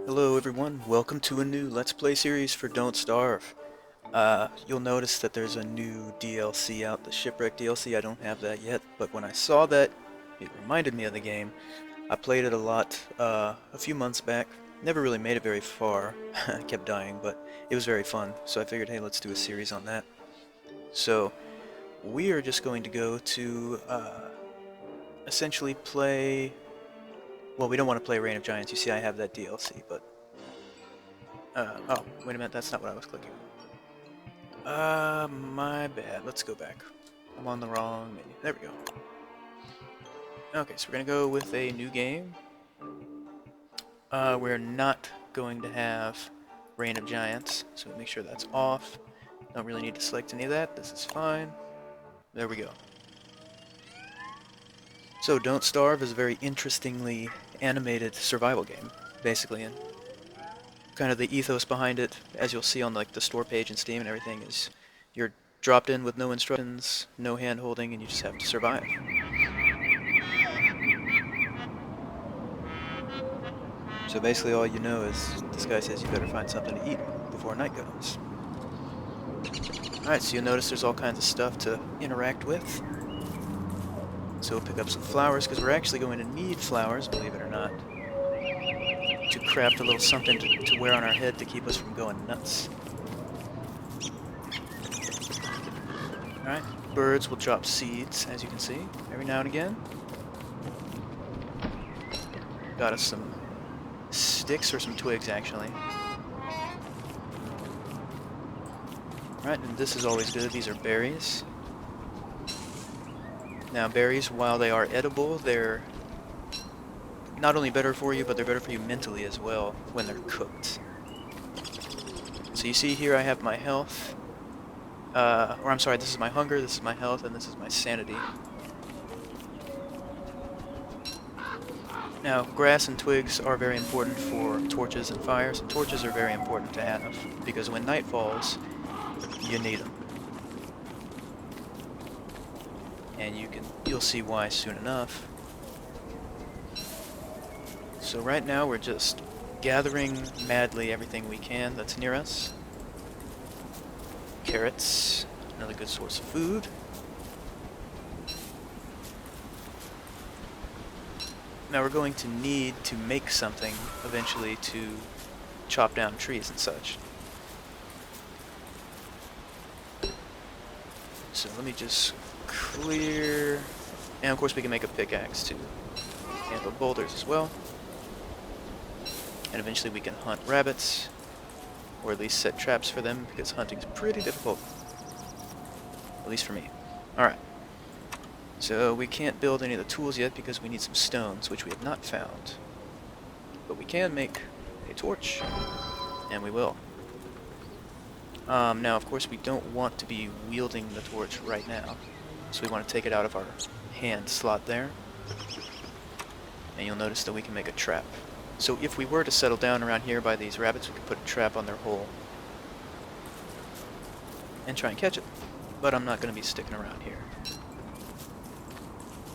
Hello everyone, welcome to a new Let's Play series for Don't Starve. You'll notice that there's a new DLC out, the Shipwreck DLC. I don't have that yet, but when I saw that, it reminded me of the game. I played it a lot a few months back. Never really made it very far. I kept dying, but it was very fun, so I figured, hey, let's do a series on that. So, we are just going to go to essentially play... Well, we don't want to play Reign of Giants. You see, I have that DLC, but... oh, wait a minute, that's not what I was clicking. My bad. Let's go back. I'm on the wrong menu. There we go. Okay, so we're gonna go with a new game. We're not going to have Reign of Giants, so make sure that's off. Don't really need to select any of that. This is fine. There we go. So, Don't Starve is a very interestingly animated survival game, basically, and kind of the ethos behind it, as you'll see on like the store page in Steam and everything, is you're dropped in with no instructions, no hand holding, and you just have to survive. So basically all you know is this guy says you better find something to eat before night comes. Alright, so you'll notice there's all kinds of stuff to interact with. So we'll pick up some flowers, because we're actually going to need flowers, believe it or not, to craft a little something to wear on our head to keep us from going nuts. Alright, birds will drop seeds, as you can see, every now and again. Got us some sticks, or some twigs, actually. Alright, and this is always good. These are berries. Now, berries, while they are edible, they're not only better for you, but they're better for you mentally as well when they're cooked. So you see here I have my health. Or I'm sorry, this is my hunger, this is my health, and this is my sanity. Now, grass and twigs are very important for torches and fires. And torches are very important to have, because when night falls, you need them. And you'll see why soon enough. So right now we're just gathering madly everything we can that's near us. Carrots, another good source of food. Now we're going to need to make something eventually to chop down trees and such. So let me just clear... And of course we can make a pickaxe to handle boulders as well. And eventually we can hunt rabbits, or at least set traps for them, because hunting's pretty difficult. At least for me. Alright. So we can't build any of the tools yet because we need some stones, which we have not found. But we can make a torch, and we will. Now, of course, we don't want to be wielding the torch right now, so we want to take it out of our hand slot there. And you'll notice that we can make a trap. So if we were to settle down around here by these rabbits, we could put a trap on their hole and try and catch it. But I'm not going to be sticking around here.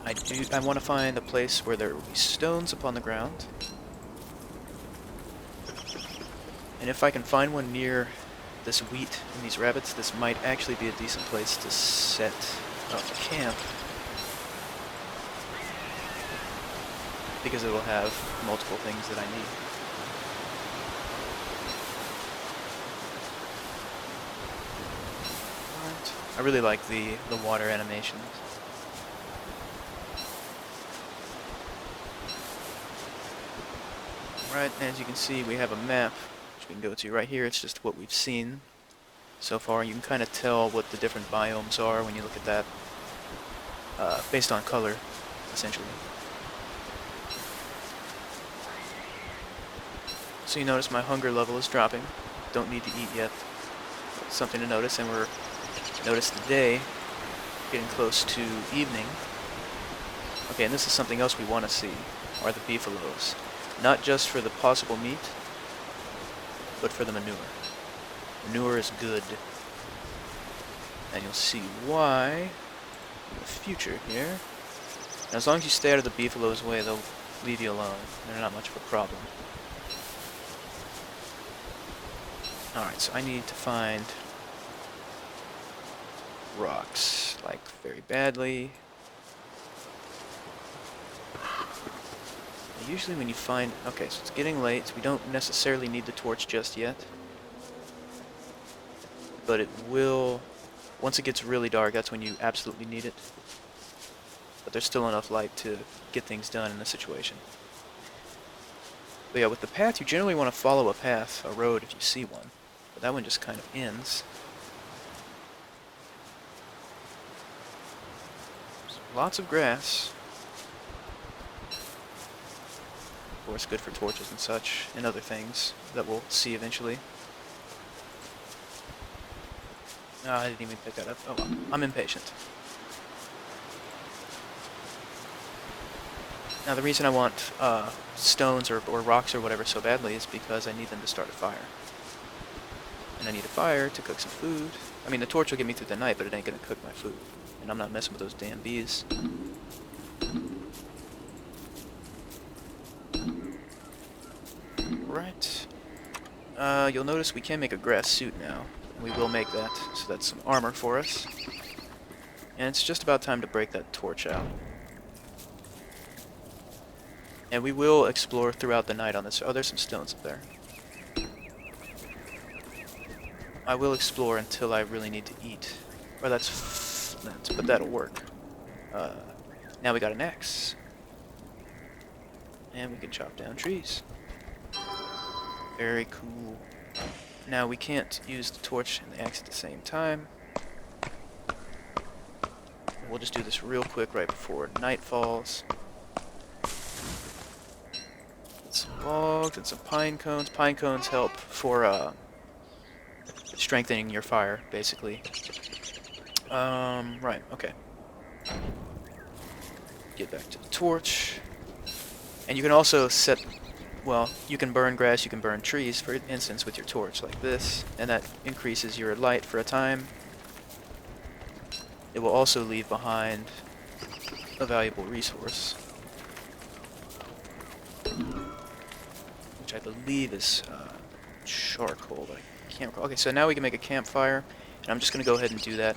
I want to find a place where there will be stones upon the ground. And if I can find one near this wheat and these rabbits, this might actually be a decent place to set up camp, because it will have multiple things that I need. Right. I really like the water animations. Right, as you can see, we have a map, which we can go to right here. It's just what we've seen so far. You can kind of tell what the different biomes are when you look at that, based on color, essentially. So you notice my hunger level is dropping. Don't need to eat yet. That's something to notice, and notice the day getting close to evening. Okay, and this is something else we want to see, are the beefaloes. Not just for the possible meat, but for the manure. Manure is good. And you'll see why in the future here. Now, as long as you stay out of the beefaloes' way, they'll leave you alone. They're not much of a problem. Alright, so I need to find rocks, like, very badly. Usually when you find... Okay, so it's getting late, so we don't necessarily need the torch just yet. But it will... Once it gets really dark, that's when you absolutely need it. But there's still enough light to get things done in this situation. But yeah, with the path, you generally want to follow a path, a road, if you see one. But that one just kind of ends. So lots of grass. Of course, good for torches and such, and other things that we'll see eventually. No, I didn't even pick that up. Oh well, I'm impatient. Now the reason I want stones or rocks or whatever so badly is because I need them to start a fire. And I need a fire to cook some food. I mean, the torch will get me through the night, but it ain't gonna cook my food. And I'm not messing with those damn bees. Right. You'll notice we can make a grass suit now. We will make that, so that's some armor for us. And it's just about time to break that torch out. And we will explore throughout the night on this. Oh, there's some stones up there. I will explore until I really need to eat. Or but that'll work. Now we got an axe. And we can chop down trees. Very cool. Now we can't use the torch and the axe at the same time. We'll just do this real quick right before night falls. Some logs and some pine cones. Pine cones help for strengthening your fire, basically. Right, okay. Get back to the torch. And you can also set... Well, you can burn grass, you can burn trees, for instance, with your torch, like this, and that increases your light for a time. It will also leave behind a valuable resource, which I believe is charcoal, but I can't recall. Okay, so now we can make a campfire, and I'm just going to go ahead and do that.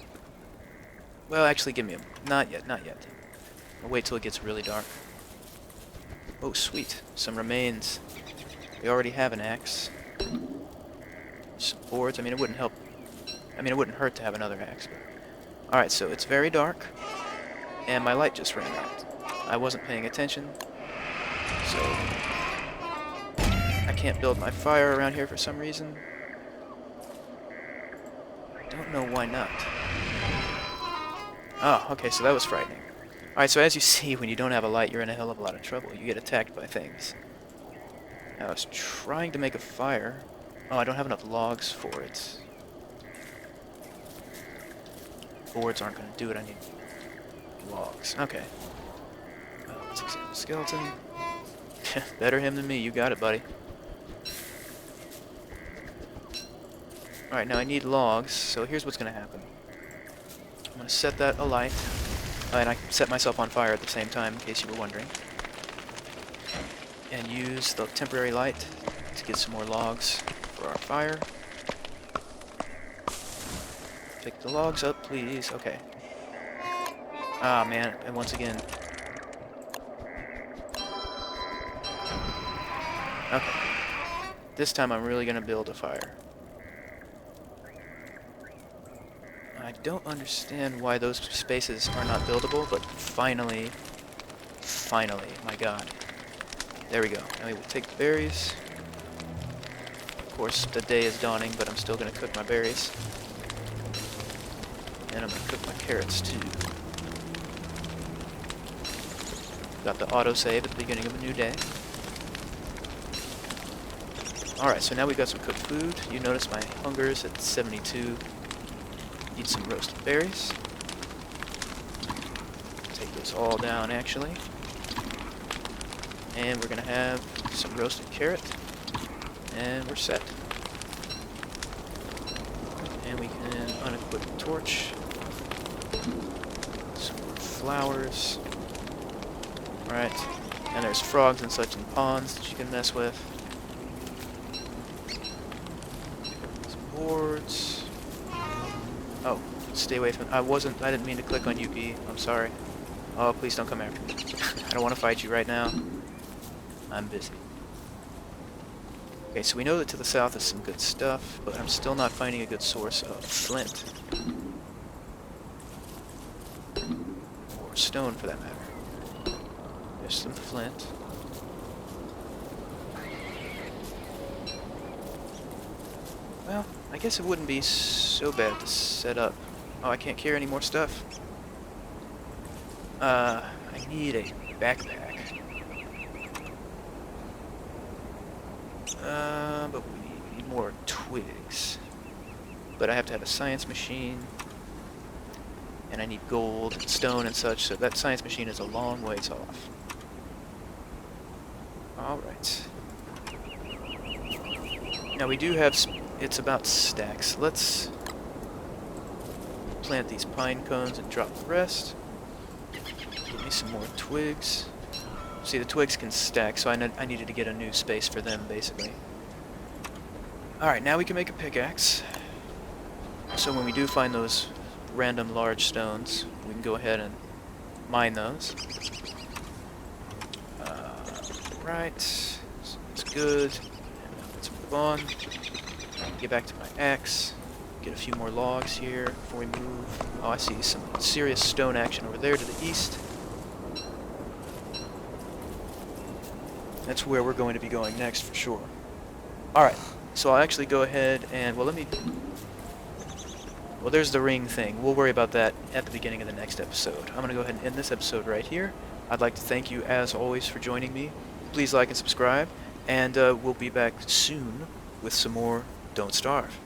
Well, actually, give me a... Not yet, not yet. I'll wait till it gets really dark. Oh, sweet. Some remains. We already have an axe. Some boards. I mean, it wouldn't help. I mean, it wouldn't hurt to have another axe. Alright, so it's very dark. And my light just ran out. I wasn't paying attention. So... I can't build my fire around here for some reason. Don't know why not. Oh, okay, so that was frightening. Alright, so as you see, when you don't have a light, you're in a hell of a lot of trouble. You get attacked by things. Now, I was trying to make a fire. Oh, I don't have enough logs for it. Boards aren't going to do it. I need logs. Okay. Let's examine the skeleton. Better him than me. You got it, buddy. Alright, now I need logs, so here's what's going to happen. I'm going to set that alight. And I set myself on fire at the same time, in case you were wondering. And use the temporary light to get some more logs for our fire. Pick the logs up, please. Okay. Ah, man. And once again... Okay. This time I'm really going to build a fire. I don't understand why those spaces are not buildable, but finally, my god. There we go. Now we will take the berries. Of course, the day is dawning, but I'm still going to cook my berries. And I'm going to cook my carrots, too. Got the autosave at the beginning of a new day. Alright, so now we've got some cooked food. You notice my hunger is at 72. Need some roasted berries. Take those all down, actually. And we're going to have some roasted carrot. And we're set. And we can unequip the torch. Some more flowers. Alright. And there's frogs and such in ponds that you can mess with. boards. Oh, stay away from... I didn't mean to click on Yuki. I'm sorry. Oh, please don't come after me. I don't want to fight you right now. I'm busy. Okay, so we know that to the south is some good stuff, but I'm still not finding a good source of flint. Or stone, for that matter. There's some flint. Well, I guess it wouldn't be so bad to set up. Oh, I can't carry any more stuff. I need a backpack. But we need more twigs. But I have to have a science machine. And I need gold and stone and such, so that science machine is a long ways off. Alright. Now we do have... It's about stacks. Let's plant these pine cones and drop the rest. Give me some more twigs. See, the twigs can stack, so I needed to get a new space for them, basically. Alright, now we can make a pickaxe. So when we do find those random large stones, we can go ahead and mine those. Right. That's good. And now let's move on. Get back to my axe. Get a few more logs here before we move. Oh, I see some serious stone action over there to the east. That's where we're going to be going next for sure. Alright, so I'll actually go ahead and, well, there's the ring thing. We'll worry about that at the beginning of the next episode. I'm going to go ahead and end this episode right here. I'd like to thank you, as always, for joining me. Please like and subscribe, and we'll be back soon with some more Don't Starve.